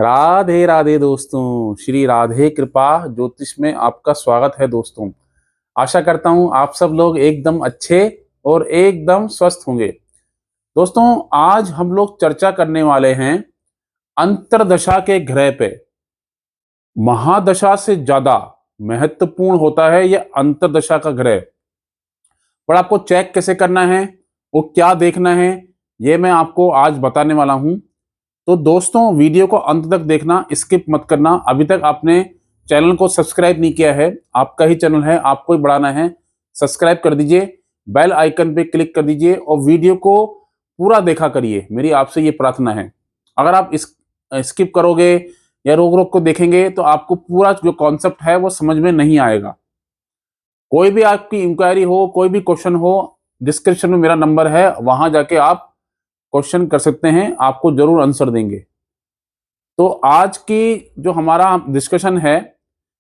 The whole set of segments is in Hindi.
राधे राधे दोस्तों, श्री राधे कृपा ज्योतिष में आपका स्वागत है दोस्तों। आशा करता हूं आप सब लोग एकदम अच्छे और एकदम स्वस्थ होंगे। दोस्तों, आज हम लोग चर्चा करने वाले हैं अंतर्दशा के ग्रह पे। महादशा से ज्यादा महत्वपूर्ण होता है यह अंतर्दशा का ग्रह। पर आपको चेक कैसे करना है, वो क्या देखना है, ये मैं आपको आज बताने वाला हूं। तो दोस्तों, वीडियो को अंत तक देखना, स्किप मत करना। अभी तक आपने चैनल को सब्सक्राइब नहीं किया है, आपका ही चैनल है, आपको ही बढ़ाना है, सब्सक्राइब कर दीजिए, बेल आइकन पे क्लिक कर दीजिए और वीडियो को पूरा देखा करिए। मेरी आपसे ये प्रार्थना है। अगर आप इस स्किप करोगे या रोक रोक को देखेंगे तो आपको पूरा जो कॉन्सेप्ट है वो समझ में नहीं आएगा। कोई भी आपकी इंक्वायरी हो, कोई भी क्वेश्चन हो, डिस्क्रिप्शन में मेरा नंबर है, वहां जाके आप क्वेश्चन कर सकते हैं, आपको जरूर आंसर देंगे। तो आज की जो हमारा डिस्कशन है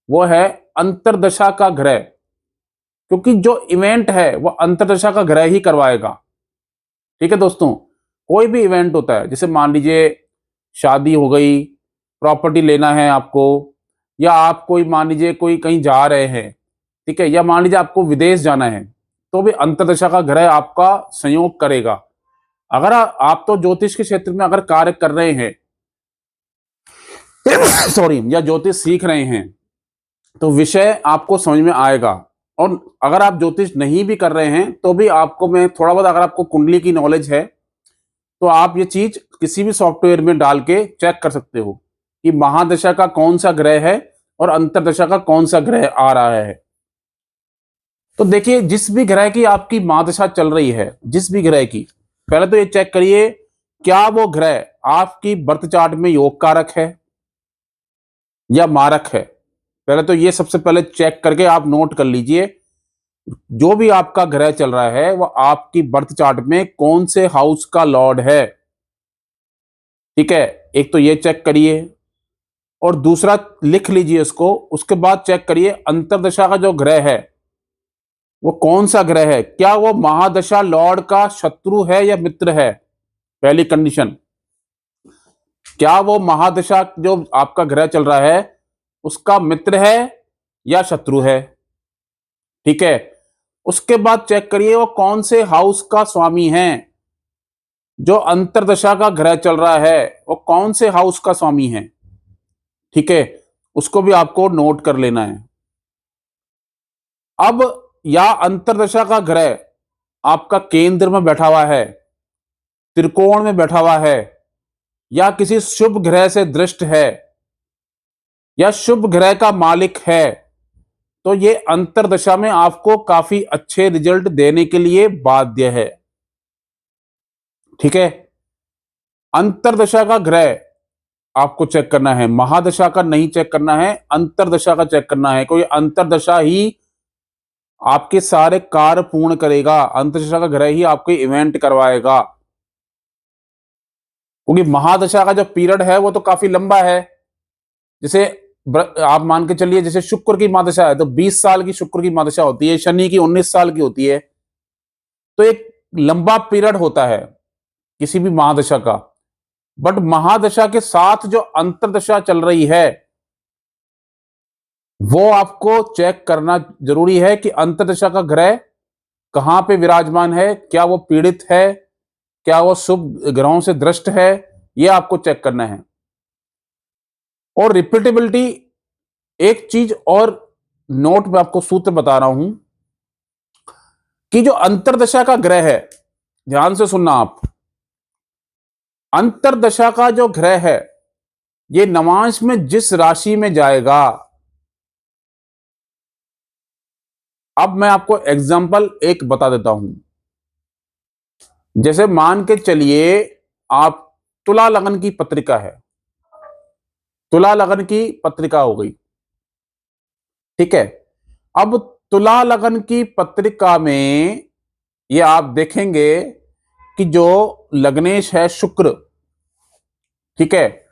वो है अंतर्दशा का ग्रह, क्योंकि जो इवेंट है वो अंतर्दशा का ग्रह ही करवाएगा। ठीक है दोस्तों, कोई भी इवेंट होता है, जैसे मान लीजिए शादी हो गई, प्रॉपर्टी लेना है आपको, या आप कोई मान लीजिए कोई कहीं जा रहे हैं, ठीक है, या मान लीजिए आपको विदेश जाना है, तो भी अंतर्दशा का ग्रह आपका संयोग करेगा। अगर आप तो ज्योतिष के क्षेत्र में अगर कार्य कर रहे हैं सॉरी, या ज्योतिष सीख रहे हैं, तो विषय आपको समझ में आएगा। और अगर आप ज्योतिष नहीं भी कर रहे हैं तो भी आपको मैं थोड़ा बहुत, अगर आपको कुंडली की नॉलेज है तो आप ये चीज किसी भी सॉफ्टवेयर में डाल के चेक कर सकते हो कि महादशा का कौन सा ग्रह है और अंतरदशा का कौन सा ग्रह आ रहा है। तो देखिए, जिस भी ग्रह की आपकी महादशा चल रही है, जिस भी ग्रह की, पहले तो ये चेक करिए क्या वो ग्रह आपकी बर्थ चार्ट में योग कारक है या मारक है। पहले तो ये सबसे पहले चेक करके आप नोट कर लीजिए, जो भी आपका ग्रह चल रहा है वो आपकी बर्थ चार्ट में कौन से हाउस का लॉर्ड है। ठीक है, एक तो ये चेक करिए और दूसरा लिख लीजिए इसको। उसके बाद चेक करिए अंतरदशा का जो ग्रह है वो कौन सा ग्रह है, क्या वो महादशा लॉर्ड का शत्रु है या मित्र है। पहली कंडीशन, क्या वो महादशा जो आपका ग्रह चल रहा है उसका मित्र है या शत्रु है। ठीक है, उसके बाद चेक करिए वो कौन से हाउस का स्वामी है। जो अंतरदशा का ग्रह चल रहा है वो कौन से हाउस का स्वामी है। ठीक है, उसको भी आपको नोट कर लेना है। अब या अंतरदशा का ग्रह आपका केंद्र में बैठा हुआ है, त्रिकोण में बैठा हुआ है, या किसी शुभ ग्रह से दृष्ट है, या शुभ ग्रह का मालिक है, तो ये अंतरदशा में आपको काफी अच्छे रिजल्ट देने के लिए बाध्य है। ठीक है, अंतरदशा का ग्रह आपको चेक करना है, महादशा का नहीं चेक करना है, अंतरदशा का चेक करना है, क्योंकि अंतरदशा ही आपके सारे कार्य पूर्ण करेगा, अंतरदशा का ग्रह ही आपके इवेंट करवाएगा। क्योंकि महादशा का जो पीरियड है वो तो काफी लंबा है। जैसे आप मान के चलिए, जैसे शुक्र की महादशा है तो 20 साल की शुक्र की महादशा होती है, शनि की 19 साल की होती है। तो एक लंबा पीरियड होता है किसी भी महादशा का। बट महादशा के साथ जो अंतरदशा चल रही है वो आपको चेक करना जरूरी है कि अंतरदशा का ग्रह कहां पे विराजमान है, क्या वो पीड़ित है, क्या वो शुभ ग्रहों से दृष्ट है, ये आपको चेक करना है। और रिपीटेबिलिटी, एक चीज और नोट में आपको सूत्र बता रहा हूं कि जो अंतरदशा का ग्रह है, ध्यान से सुनना आप, अंतरदशा का जो ग्रह है ये नवांश में जिस राशि में जाएगा, अब मैं आपको एग्जांपल एक बता देता हूं। जैसे मान के चलिए आप, तुला लगन की पत्रिका है, तुला लगन की पत्रिका हो गई। ठीक है, अब तुला लगन की पत्रिका में ये आप देखेंगे कि जो लग्नेश है शुक्र, ठीक है,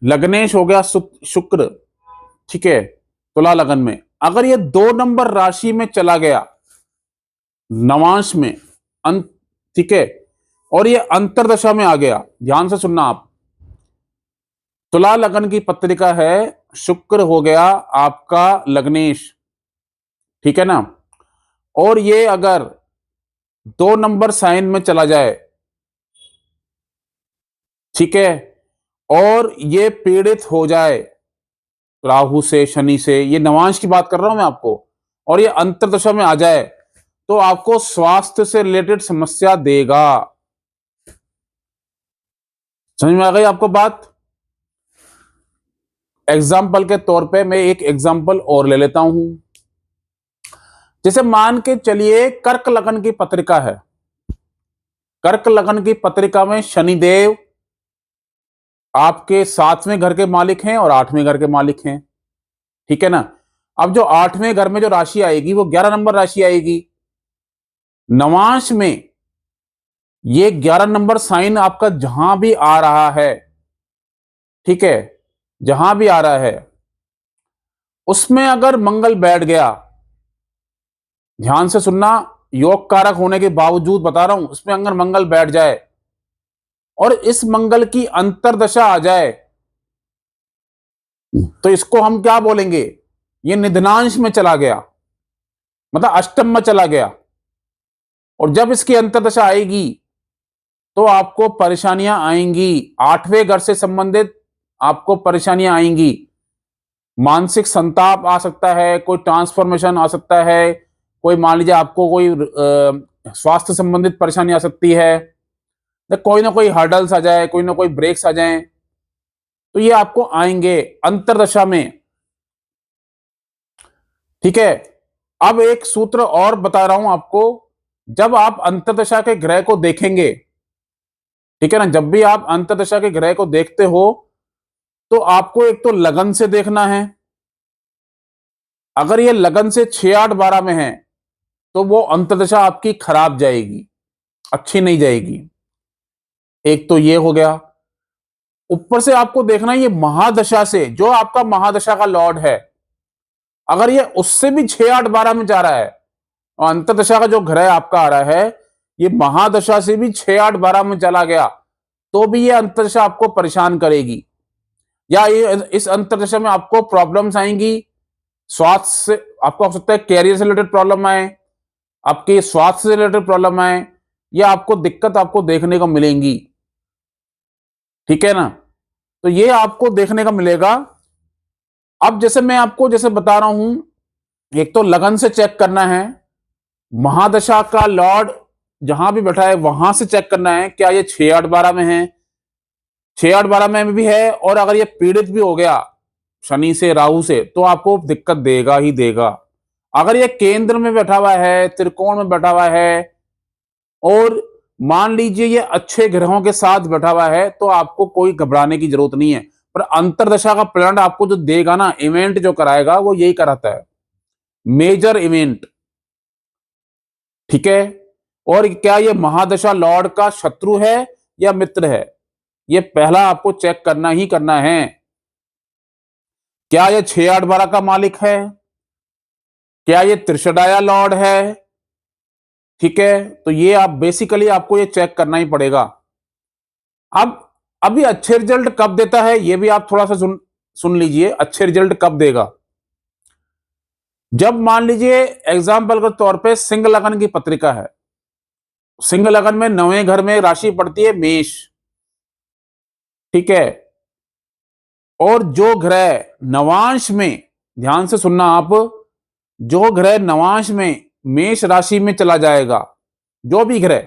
लग्नेश हो गया शुक्र, ठीक है, तुला लगन में अगर ये 2 नंबर राशि में चला गया नवांश में, ठीक है, और ये अंतरदशा में आ गया, ध्यान से सुनना आप, तुला लगन की पत्रिका है, शुक्र हो गया आपका लग्नेश, ठीक है ना। और ये अगर 2 नंबर साइन में चला जाए, ठीक है, और ये पीड़ित हो जाए राहु से, शनि से, ये नवांश की बात कर रहा हूं मैं आपको, और ये अंतर्दशा में आ जाए, तो आपको स्वास्थ्य से रिलेटेड समस्या देगा। समझ में आ गई आपको बात। एग्जाम्पल के तौर पे मैं एक एग्जाम्पल और ले लेता हूं। जैसे मान के चलिए कर्क लगन की पत्रिका है, कर्क लगन की पत्रिका में शनिदेव आपके 7वें घर के मालिक हैं और 8वें घर के मालिक हैं, ठीक है ना। अब जो 8वें घर में जो राशि आएगी वो 11 नंबर राशि आएगी। नवांश में ये 11 नंबर साइन आपका जहां भी आ रहा है, ठीक है, जहां भी आ रहा है, उसमें अगर मंगल बैठ गया, ध्यान से सुनना, योग कारक होने के बावजूद बता रहा हूं, उसमें अगर मंगल बैठ जाए और इस मंगल की अंतरदशा आ जाए, तो इसको हम क्या बोलेंगे, ये निधनांश में चला गया, मतलब अष्टम में चला गया। और जब इसकी अंतरदशा आएगी तो आपको परेशानियां आएंगी, 8वें घर से संबंधित आपको परेशानियां आएंगी। मानसिक संताप आ सकता है, कोई ट्रांसफॉर्मेशन आ सकता है, कोई मान लीजिए आपको कोई स्वास्थ्य संबंधित परेशानी आ सकती है, तो कोई ना कोई हर्डल्स आ जाए, कोई ना कोई ब्रेक्स आ जाएं, तो ये आपको आएंगे अंतरदशा में, ठीक है। अब एक सूत्र और बता रहा हूं आपको, जब आप अंतरदशा के ग्रह को देखेंगे, ठीक है ना, जब भी आप अंतरदशा के ग्रह को देखते हो तो आपको एक तो लगन से देखना है। अगर ये लगन से 6, 8, 12 में है तो वो अंतर्दशा आपकी खराब जाएगी, अच्छी नहीं जाएगी। एक तो ये हो गया। ऊपर से आपको देखना है ये महादशा से, जो आपका महादशा का लॉर्ड है, अगर ये उससे भी 6, 8, 12 में जा रहा है, और अंतर्दशा का जो ग्रह आपका आ रहा है ये महादशा से भी 6, 8, 12 में चला गया, तो भी ये अंतर्दशा आपको परेशान करेगी, या ये इस अंतर्दशा में आपको प्रॉब्लम्स आएंगी। स्वास्थ्य से आपको हो सकता है कैरियर से रिलेटेड प्रॉब्लम आए, आपके स्वास्थ्य से रिलेटेड प्रॉब्लम आए, या आपको दिक्कत आपको देखने को मिलेंगी, ठीक है ना। तो ये आपको देखने का मिलेगा। अब जैसे मैं आपको जैसे बता रहा हूं, एक तो लगन से चेक करना है, महादशा का लॉर्ड जहां भी बैठा है वहां से चेक करना है, क्या ये 6, 8, 12 में है, 6, 8, 12 में भी है, और अगर ये पीड़ित भी हो गया शनि से, राहु से, तो आपको दिक्कत देगा ही देगा। अगर ये केंद्र में बैठा हुआ है, त्रिकोण में बैठा हुआ है, और मान लीजिए ये अच्छे ग्रहों के साथ बैठा हुआ है, तो आपको कोई घबराने की जरूरत नहीं है। पर अंतरदशा का प्लान आपको जो देगा ना, इवेंट जो कराएगा, वो यही कराता है, मेजर इवेंट, ठीक है। और क्या ये महादशा लॉर्ड का शत्रु है या मित्र है, ये पहला आपको चेक करना ही करना है। क्या ये 6, 8, 12 का मालिक है, क्या ये त्रिशदाया लॉर्ड है, ठीक है। तो ये आप बेसिकली आपको ये चेक करना ही पड़ेगा। अब अभी अच्छे रिजल्ट कब देता है ये भी आप थोड़ा सा सुन लीजिए, अच्छे रिजल्ट कब देगा। जब मान लीजिए एग्जाम्पल के तौर पे सिंह लगन की पत्रिका है, सिंह लगन में 9वें घर में राशि पड़ती है मेष, ठीक है, और जो ग्रह नवांश में, ध्यान से सुनना आप, जो ग्रह नवांश में मेष राशि में चला जाएगा, जो भी ग्रह,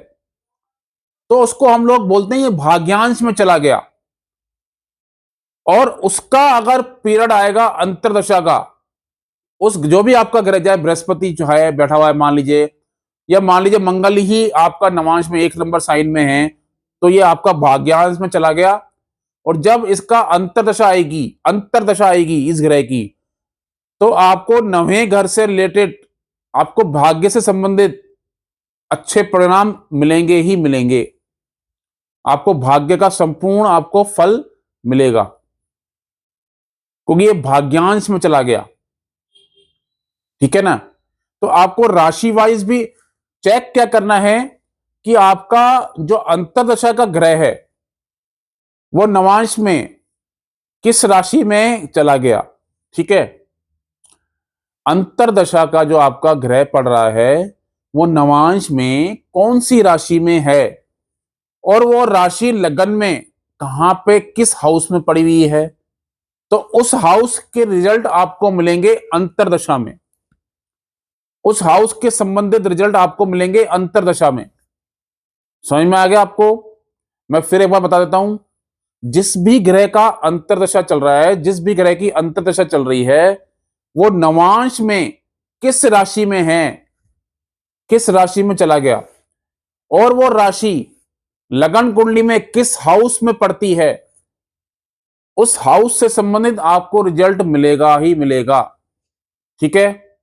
तो उसको हम लोग बोलते हैं ये भाग्यांश में चला गया, और उसका अगर पीरियड आएगा अंतरदशा का, उस जो भी आपका ग्रह, चाहे बृहस्पति जो है बैठा हुआ है मान लीजिए, या मान लीजिए मंगल ही आपका नवांश में 1 नंबर साइन में है, तो ये आपका भाग्यांश में चला गया। और जब इसका अंतरदशा आएगी इस ग्रह की, तो आपको 9वें घर से रिलेटेड, आपको भाग्य से संबंधित अच्छे परिणाम मिलेंगे ही मिलेंगे, आपको भाग्य का संपूर्ण आपको फल मिलेगा, क्योंकि ये भाग्यांश में चला गया, ठीक है ना। तो आपको राशि वाइज भी चेक क्या करना है कि आपका जो अंतरदशा का ग्रह है वो नवांश में किस राशि में चला गया। ठीक है, अंतरदशा का जो आपका ग्रह पड़ रहा है वो नवांश में कौन सी राशि में है, और वो राशि लगन में कहां पे किस हाउस में पड़ी हुई है, तो उस हाउस के रिजल्ट आपको मिलेंगे अंतरदशा में। उस हाउस के संबंधित रिजल्ट आपको मिलेंगे अंतरदशा में। समझ में आ गया आपको? मैं फिर एक बार बता देता हूं, जिस भी ग्रह का अंतरदशा चल रहा है, जिस भी ग्रह की अंतरदशा चल रही है, वो नवांश में किस राशि में है, किस राशि में चला गया, और वो राशि लगन कुंडली में किस हाउस में पड़ती है, उस हाउस से संबंधित आपको रिजल्ट मिलेगा ही मिलेगा। ठीक है,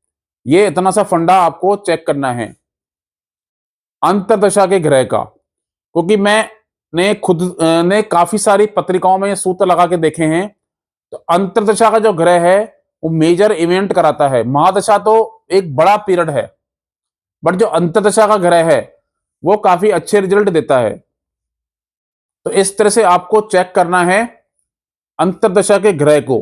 ये इतना सा फंडा आपको चेक करना है अंतरदशा के ग्रह का, क्योंकि मैंने खुद ने काफी सारी पत्रिकाओं में ये सूत्र लगा के देखे हैं। तो अंतरदशा का जो ग्रह है वो मेजर इवेंट कराता है। महादशा तो एक बड़ा पीरियड है, बट जो अंतरदशा का ग्रह है वो काफी अच्छे रिजल्ट देता है। तो इस तरह से आपको चेक करना है अंतरदशा के ग्रह को।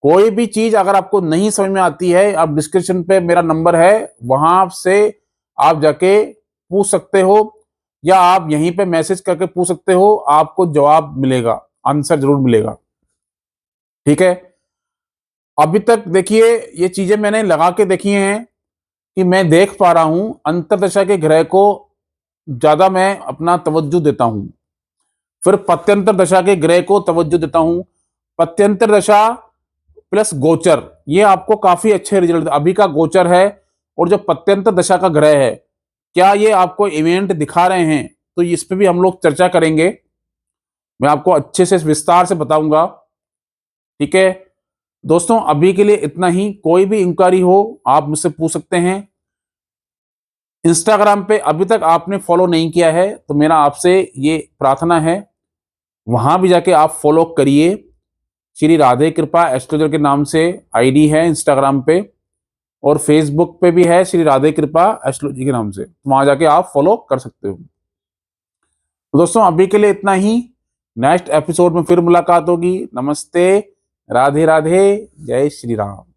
कोई भी चीज अगर आपको नहीं समझ में आती है, आप डिस्क्रिप्शन पे मेरा नंबर है, वहां से आप जाके पूछ सकते हो, या आप यहीं पे मैसेज करके पूछ सकते हो, आपको जवाब मिलेगा, आंसर जरूर मिलेगा। ठीक है, अभी तक देखिए ये चीजें मैंने लगा के देखी हैं कि मैं देख पा रहा हूं अंतरदशा के ग्रह को ज्यादा मैं अपना तवज्जो देता हूं। फिर पत्यंतर दशा के ग्रह को तवज्जो देता हूं। पत्यंतर दशा प्लस गोचर, ये आपको काफी अच्छे रिजल्ट। अभी का गोचर है और जो पत्यंतर दशा का ग्रह है, क्या ये आपको इवेंट दिखा रहे हैं, तो इस पे भी हम लोग चर्चा करेंगे। मैं आपको अच्छे से विस्तार से बताऊंगा। ठीक है दोस्तों, अभी के लिए इतना ही। कोई भी इंक्वायरी हो आप मुझसे पूछ सकते हैं। इंस्टाग्राम पे अभी तक आपने फॉलो नहीं किया है तो मेरा आपसे ये प्रार्थना है, वहां भी जाके आप फॉलो करिए। श्री राधे कृपा एस्ट्रोलॉजर के नाम से आईडी है इंस्टाग्राम पे, और फेसबुक पे भी है श्री राधे कृपा एस्ट्रोलॉजी के नाम से, वहां जाके आप फॉलो कर सकते हो। तो दोस्तों अभी के लिए इतना ही। नेक्स्ट एपिसोड में फिर मुलाकात होगी। नमस्ते, राधे राधे, जय श्री राम।